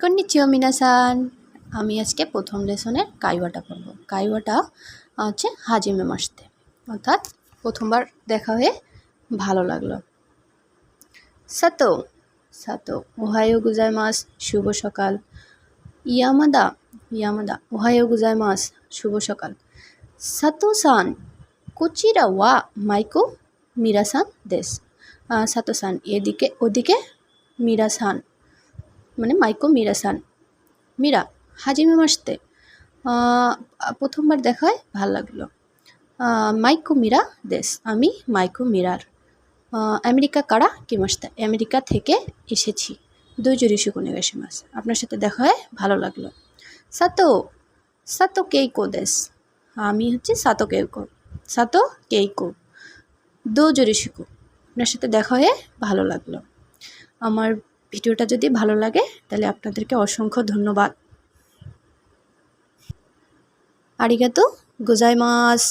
কন্নিচিও মিনাসান। আমি আজকে প্রথম লেসনের কাইওয়াটা পড়ব। কাইওয়াটা হচ্ছে হাজিমে মাসতে, অর্থাৎ প্রথমবার দেখা হয়ে ভালো লাগলো। সাতো সাতো ওহায়ো গোজাইমাস, শুভ সকাল। ইয়ামাদা ইয়ামাদা ওহায়ো গোজাইমাস, শুভ সকাল। সাতো সান কোচিরা ওয়া মাইকো মিরাসান দেশ। সাতো সান এদিকে ওদিকে, মিরাসান মানে মাইকো মিরাসান। মীরা হাজিমে মাসতে, প্রথমবার দেখায় ভাল লাগলো। মাইকো মিরা দেশ, আমি মাইকো মিরার। আমেরিকা কারা কি মাসতে, আমেরিকা থেকে এসেছি। দুইজুরিশু কোনে গেছে মাস, আপনার সাথে দেখা হয় ভালো লাগলো। সাতো সাতো কেইকো দেশ, আমি হচ্ছে সাতো কেইকো। সাতো কেইকো দুইজুরিশু, আপনার সাথে দেখা হয়ে ভালো লাগলো। আমার ভিডিওটা যদি ভালো লাগে তাহলে আপনাদেরকে অসংখ্য ধন্যবাদ। আরিগাতো গোজাইমাস।